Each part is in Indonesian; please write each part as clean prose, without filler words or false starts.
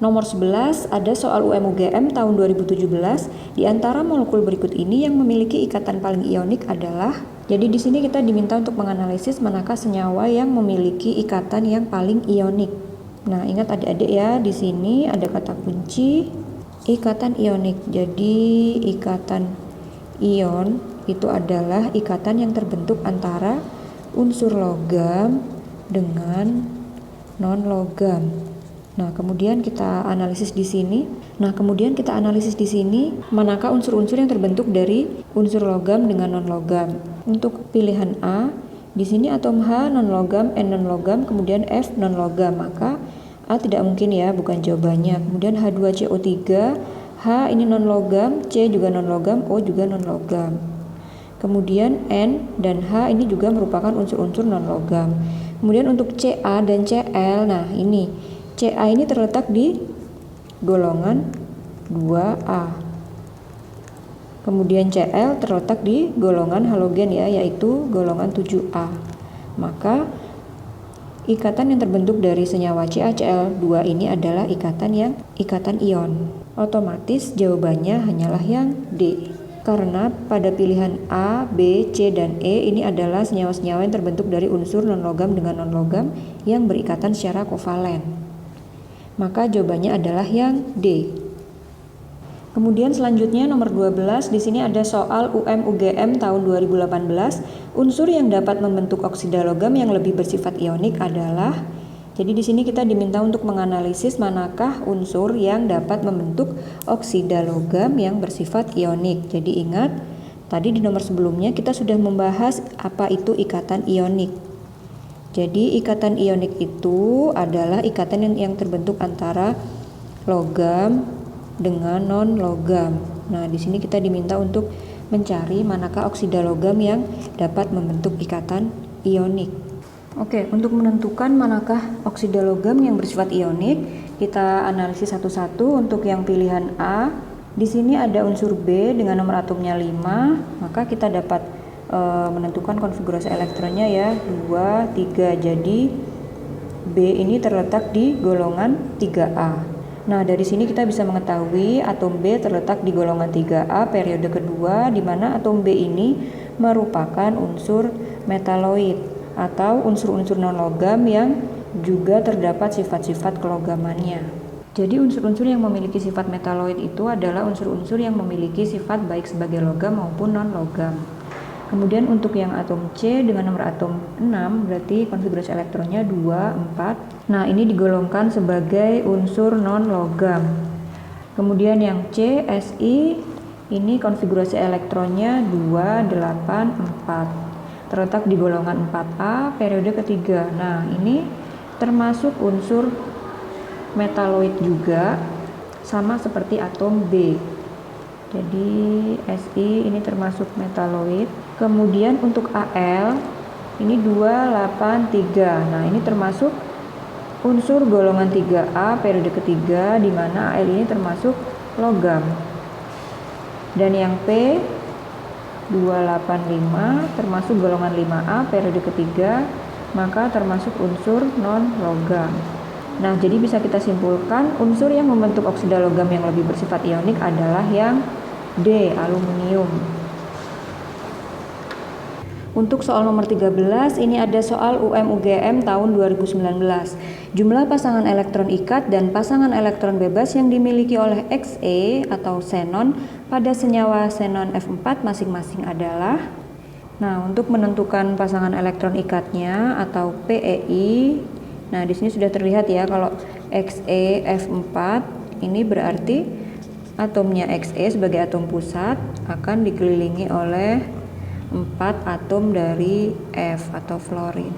Nomor 11 ada soal UM-UGM tahun 2017. Di antara molekul berikut ini yang memiliki ikatan paling ionik adalah. Jadi di sini kita diminta untuk menganalisis manakah senyawa yang memiliki ikatan yang paling ionik. Nah, ingat adik-adik ya, di sini ada kata kunci ikatan ionik. Jadi ikatan ion itu adalah ikatan yang terbentuk antara unsur logam dengan non-logam. Nah, kemudian kita analisis di sini. Manakah unsur-unsur yang terbentuk dari unsur logam dengan non-logam. Untuk pilihan A, di sini atom H non-logam, N non-logam, kemudian F non-logam. Maka A tidak mungkin ya, bukan jawabannya. Kemudian H2CO3, H ini non-logam, C juga non-logam, O juga non-logam. Kemudian N dan H ini juga merupakan unsur-unsur non-logam. Kemudian untuk Ca dan Cl, nah ini Ca ini terletak di golongan 2A. Kemudian Cl terletak di golongan halogen ya, yaitu golongan 7A. Maka ikatan yang terbentuk dari senyawa CaCl2 ini adalah ikatan ion. Otomatis jawabannya hanyalah yang D. Karena pada pilihan A, B, C, dan E ini adalah senyawa-senyawa yang terbentuk dari unsur non-logam dengan non-logam yang berikatan secara kovalen. Maka jawabannya adalah yang D. Kemudian selanjutnya nomor 12, di sini ada soal UM-UGM tahun 2018. Unsur yang dapat membentuk oksida logam yang lebih bersifat ionik adalah. Jadi di sini kita diminta untuk menganalisis manakah unsur yang dapat membentuk oksida logam yang bersifat ionik. Jadi ingat, tadi di nomor sebelumnya kita sudah membahas apa itu ikatan ionik. Jadi ikatan ionik itu adalah ikatan yang terbentuk antara logam dengan non-logam. Nah, di sini kita diminta untuk mencari manakah oksida logam yang dapat membentuk ikatan ionik. Oke, untuk menentukan manakah oksida logam yang bersifat ionik, kita analisis satu-satu. Untuk yang pilihan A, di sini ada unsur B dengan nomor atomnya 5, maka kita dapat menentukan konfigurasi elektronnya ya, 2, 3. Jadi B ini terletak di golongan 3A. Nah, dari sini kita bisa mengetahui atom B terletak di golongan 3A periode kedua, di mana atom B ini merupakan unsur metaloid atau unsur-unsur non-logam yang juga terdapat sifat-sifat kelogamannya. Jadi unsur-unsur yang memiliki sifat metaloid itu adalah unsur-unsur yang memiliki sifat baik sebagai logam maupun non-logam. Kemudian untuk yang atom C dengan nomor atom 6, berarti konfigurasi elektronnya 2, 4. Nah, ini digolongkan sebagai unsur non-logam. Kemudian yang C, Si, ini konfigurasi elektronnya 2, 8, 4. Terletak di golongan 4A, periode ketiga. Nah, ini termasuk unsur metaloid juga, sama seperti atom B. Jadi Si ini termasuk metaloid. Kemudian untuk Al ini 283. Nah, ini termasuk unsur golongan 3A periode ketiga, di mana Al ini termasuk logam. Dan yang P 285 termasuk golongan 5A periode ketiga, maka termasuk unsur non-logam. Nah, jadi bisa kita simpulkan unsur yang membentuk oksida logam yang lebih bersifat ionik adalah yang D, aluminium. Untuk soal nomor 13, ini ada soal UM-UGM tahun 2019. Jumlah pasangan elektron ikat dan pasangan elektron bebas yang dimiliki oleh Xe atau xenon pada senyawa xenon F4 masing-masing adalah. Nah, untuk menentukan pasangan elektron ikatnya atau PeI, nah di sini sudah terlihat ya kalau Xe F4 ini berarti atomnya Xe sebagai atom pusat akan dikelilingi oleh 4 atom dari F atau fluorin.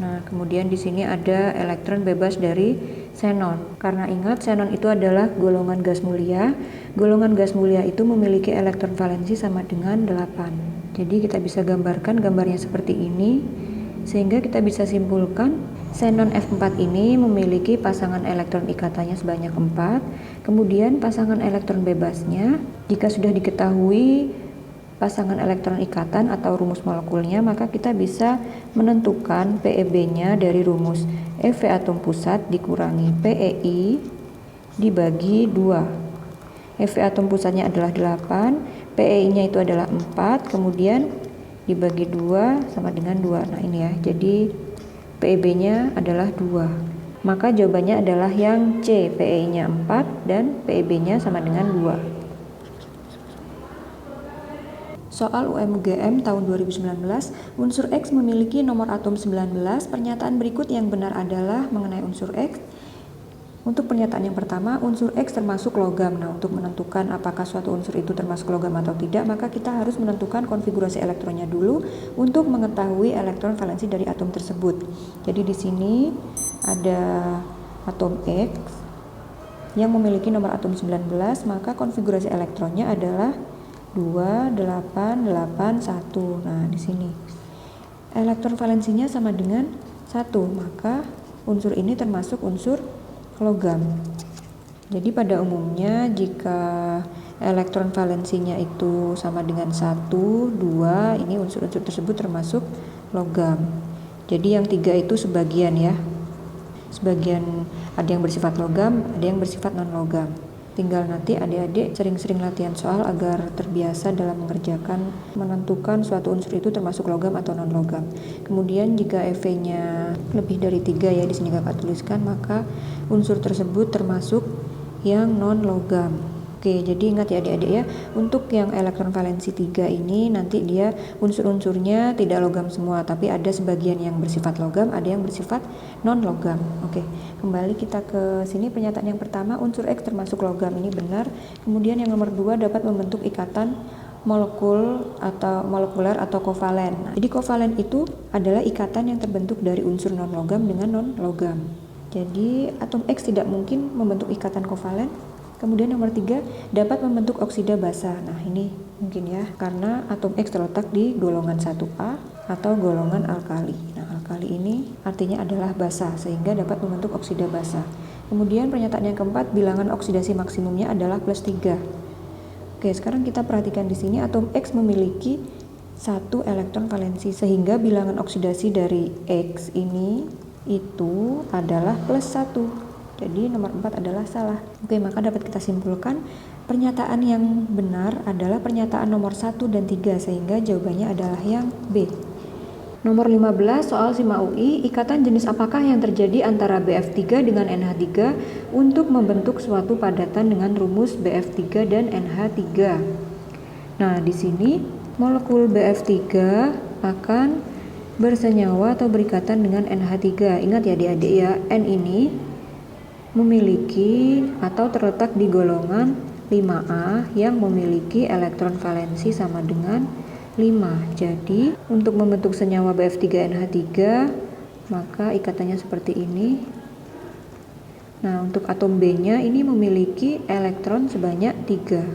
Nah, kemudian di sini ada elektron bebas dari xenon. Karena ingat xenon itu adalah golongan gas mulia. Golongan gas mulia itu memiliki elektron valensi sama dengan 8. Jadi kita bisa gambarkan gambarnya seperti ini, sehingga kita bisa simpulkan Xenon F4 ini memiliki pasangan elektron ikatannya sebanyak 4. Kemudian pasangan elektron bebasnya, jika sudah diketahui pasangan elektron ikatan atau rumus molekulnya, maka kita bisa menentukan PeB-nya dari rumus Ev atom pusat dikurangi PeI dibagi 2. Ev atom pusatnya adalah 8, PeI-nya itu adalah 4, kemudian dibagi 2 sama dengan 2. Nah ini ya, jadi PeB-nya adalah 2. Maka jawabannya adalah yang C, PeI-nya 4 dan PeB-nya sama dengan 2. Soal UMGM tahun 2019, unsur X memiliki nomor atom 19. Pernyataan berikut yang benar adalah mengenai unsur X. Untuk pernyataan yang pertama, unsur X termasuk logam. Nah, untuk menentukan apakah suatu unsur itu termasuk logam atau tidak, maka kita harus menentukan konfigurasi elektronnya dulu untuk mengetahui elektron valensi dari atom tersebut. Jadi di sini ada atom X yang memiliki nomor atom 19, maka konfigurasi elektronnya adalah 2, 8, 8, 1. Nah, di sini elektron valensinya sama dengan 1, maka unsur ini termasuk unsur logam. Jadi pada umumnya jika elektron valensinya itu sama dengan 1, 2, ini unsur-unsur tersebut termasuk logam. Jadi yang 3 itu sebagian ya. Sebagian ada yang bersifat logam, ada yang bersifat non logam. Tinggal nanti adik-adik sering-sering latihan soal agar terbiasa dalam menentukan suatu unsur itu termasuk logam atau non logam. Kemudian jika EV-nya lebih dari 3 ya, di sini kakak tuliskan, maka unsur tersebut termasuk yang non logam. Oke, jadi ingat ya adik-adik ya, untuk yang elektron valensi 3 ini nanti dia unsur-unsurnya tidak logam semua, tapi ada sebagian yang bersifat logam, ada yang bersifat non logam. Oke, kembali kita ke sini. Pernyataan yang pertama, unsur X termasuk logam, ini benar. Kemudian yang nomor 2, dapat membentuk ikatan molekuler atau kovalen. Nah, jadi kovalen itu adalah ikatan yang terbentuk dari unsur non logam dengan non logam. Jadi atom X tidak mungkin membentuk ikatan kovalen. Kemudian nomor 3, dapat membentuk oksida basa. Nah ini mungkin ya, karena atom X terletak di golongan 1A atau golongan alkali. Nah alkali ini artinya adalah basa, sehingga dapat membentuk oksida basa. Kemudian pernyataan yang keempat, bilangan oksidasi maksimumnya adalah plus 3. Oke, sekarang kita perhatikan di sini atom X memiliki 1 elektron valensi, sehingga bilangan oksidasi dari X ini itu adalah plus 1. Jadi nomor 4 adalah salah. Oke, maka dapat kita simpulkan pernyataan yang benar adalah pernyataan nomor 1 dan 3, sehingga jawabannya adalah yang B. Nomor 15, soal SIMA UI, ikatan jenis apakah yang terjadi antara BF3 dengan NH3 untuk membentuk suatu padatan dengan rumus BF3 dan NH3. Nah, di sini molekul BF3 akan bersenyawa atau berikatan dengan NH3. Ingat ya adik-adik ya, N ini memiliki atau terletak di golongan 5A yang memiliki elektron valensi sama dengan 5. Jadi untuk membentuk senyawa BF3NH3 maka ikatannya seperti ini. Nah, untuk atom B-nya ini memiliki elektron sebanyak 3.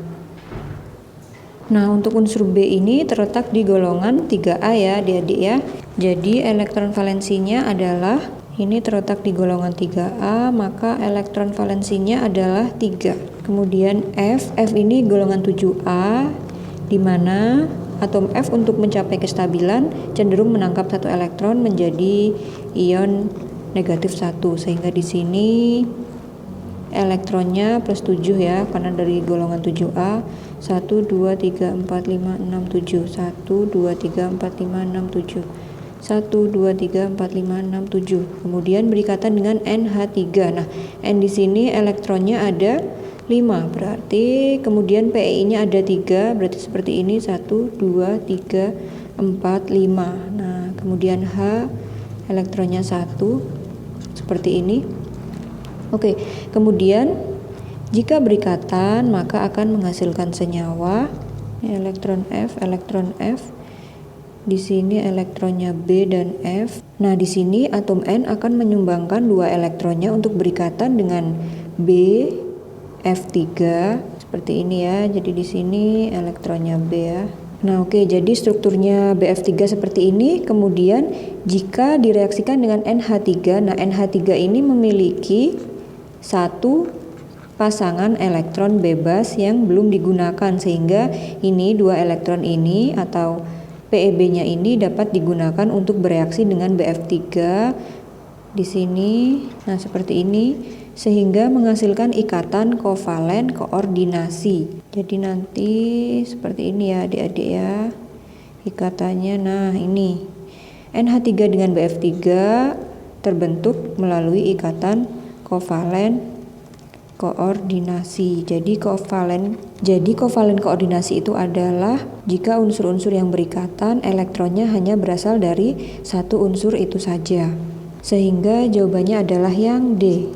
Nah, untuk unsur B ini terletak di golongan 3A ya adik-adik ya. Jadi elektron valensinya adalah ini terletak di golongan 3A, maka elektron valensinya adalah 3. Kemudian F ini golongan 7A, di mana atom F untuk mencapai kestabilan cenderung menangkap satu elektron menjadi ion negatif 1, sehingga di sini elektronnya plus 7 ya, karena dari golongan 7A. 1, 2, 3, 4, 5, 6, 7. 1, 2, 3, 4, 5, 6, 7. 1, 2, 3, 4, 5, 6, 7. Kemudian berikatan dengan NH3. Nah, N di sini elektronnya ada 5. Berarti kemudian PeI-nya ada 3. Berarti seperti ini 1, 2, 3, 4, 5. Nah, kemudian H elektronnya 1 seperti ini. Oke, kemudian jika berikatan maka akan menghasilkan senyawa. Ini elektron F. Di sini elektronnya B dan F. Nah, di sini atom N akan menyumbangkan 2 elektronnya untuk berikatan dengan B F3 seperti ini ya. Jadi di sini elektronnya B ya. Nah, oke, jadi strukturnya BF3 seperti ini. Kemudian jika direaksikan dengan NH3, nah NH3 ini memiliki satu pasangan elektron bebas yang belum digunakan, sehingga ini dua elektron ini atau PeB-nya ini dapat digunakan untuk bereaksi dengan BF3 di sini. Nah, seperti ini, sehingga menghasilkan ikatan kovalen koordinasi. Jadi nanti seperti ini ya adik-adik ya ikatannya. Nah, ini NH3 dengan BF3 terbentuk melalui ikatan kovalen koordinasi. Jadi kovalen koordinasi itu adalah jika unsur-unsur yang berikatan elektronnya hanya berasal dari satu unsur itu saja. Sehingga jawabannya adalah yang D.